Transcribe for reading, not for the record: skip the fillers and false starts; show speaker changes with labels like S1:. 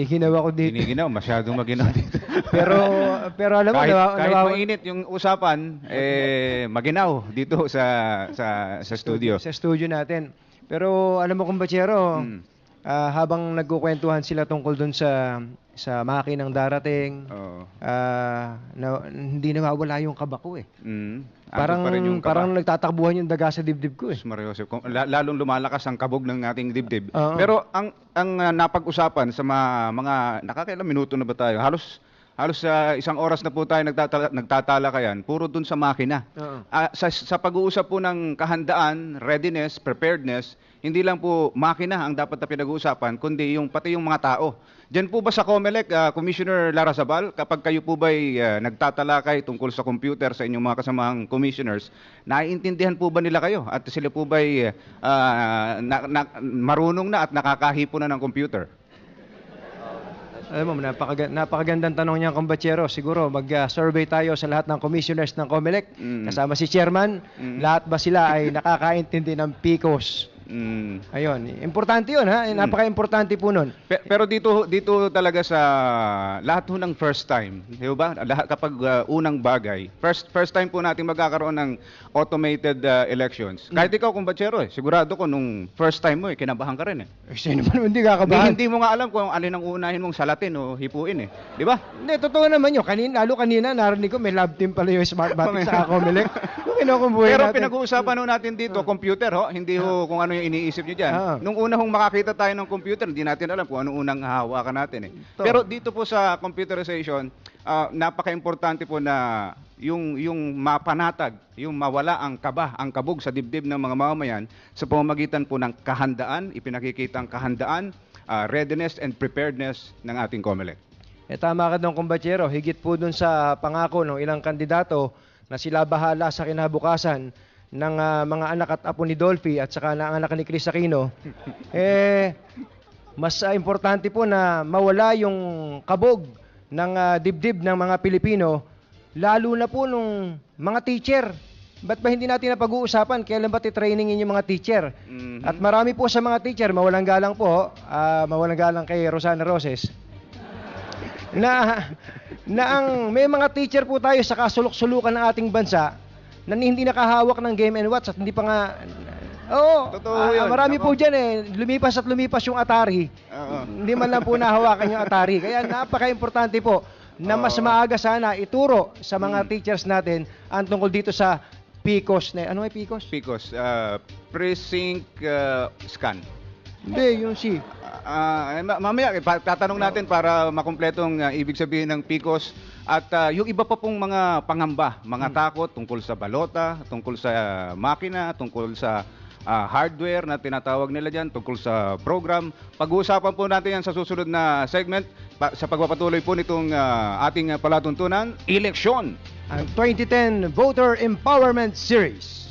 S1: giniginaw ako dito.
S2: Giniginaw, masyadong maginaw dito.
S1: pero alam mo,
S2: kahit mainit yung usapan, maginaw dito sa studio.
S1: Sa studio natin. Pero alam mo, kumbachero, habang nagkukwentuhan sila tungkol dun sa makinang darating, hindi nawawala yung kaba ko eh. Parang nagtatakbuhan yung daga sa dibdib ko eh.
S2: Mariosep, lalong lumalakas ang kabog ng ating dibdib. Pero ang napag-usapan sa mga nakakailang minuto na ba tayo? Halos isang oras na po tayo nagtatalakayan, puro dun sa makina. Sa pag-uusap po ng kahandaan, readiness, preparedness, hindi lang po makina ang dapat na pinag-uusapan, kundi pati yung mga tao. Diyan po ba sa COMELEC, Commissioner Larrazabal, kapag kayo po ba'y nagtatalakay tungkol sa computer sa inyong mga kasamahang commissioners, naiintindihan po ba nila kayo? At sila po ba'y marunong na at nakakahipo na ng computer?
S1: Alam mo, napakagandang tanong niya, kumbachero. Siguro mag-survey tayo sa lahat ng commissioners ng COMELEC, kasama si Chairman. Lahat ba sila ay nakakaintindi ng PICOS? Ayun, importante yun ha, napaka-importante po nun.
S2: Pero dito talaga sa lahat ho ng first time, di ba? Kapag unang bagay, first time po natin magkakaroon ng automated elections. Kahit ikaw, kumbachero, sigurado ko nung first time mo, kinabahan ka rin eh.
S1: Sino ba naman hindi kakabahan?
S2: Hindi mo nga alam kung alin ang unahin mong salatin o hipuin eh. Di ba?
S1: Hindi, totoo naman yun. Lalo kanina, narinig ko, may lab team pala yung Smartmatic sa COMELEC.
S2: Pero pinag-uusapan ho natin dito, computer ho, hindi ho kung ano yung iniisip nyo dyan. Nung una hong makakita tayo ng computer, hindi natin alam kung anong unang hahawakan natin eh. Pero dito po sa computerization, napaka-importante po na yung mapanatag, yung mawala ang kaba, ang kabog sa dibdib ng mga mamamayan sa pamamagitan po ng kahandaan, ipinakikita ang kahandaan, readiness and preparedness ng ating COMELEC.
S1: Tama ka doon, kumbachero. Higit po doon sa pangako ng ilang kandidato na sila bahala sa kinabukasan ng mga anak at apo ni Dolphy at saka ng anak ni Chris Aquino, mas importante po na mawala yung kabog ng dibdib ng mga Pilipino, lalo na po nung mga teacher. Ba't ba hindi natin napag-uusapan? Kailan ba titrainingin yung mga teacher? At marami po sa mga teacher, mawalang galang po, mawalang galang kay Rosana Roses, na may mga teacher po tayo sa kasulok-sulukan ng ating bansa na hindi nakahawak ng Game & Watch at hindi pa nga...
S2: Totoo yun.
S1: Marami po dyan eh. Lumipas at lumipas yung Atari. Hindi man lang po nahawakan yung Atari. Kaya napaka-importante po na mas maaga sana ituro sa mga teachers natin ang tungkol dito sa PICOS. Ano ay PICOS?
S2: PICOS, Precinct Scan.
S1: Hindi, yung C.
S2: Mamaya, tatanong natin para makumpletong ibig sabihin ng PICOS. At yung iba pa pong mga pangamba, mga takot tungkol sa balota, tungkol sa makina, tungkol sa hardware na tinatawag nila dyan, tungkol sa program. Pag-uusapan po natin yan sa susunod na segment sa pagpapatuloy po nitong ating palatuntunan, eleksyon.
S1: Ang 2010 Voter Empowerment Series.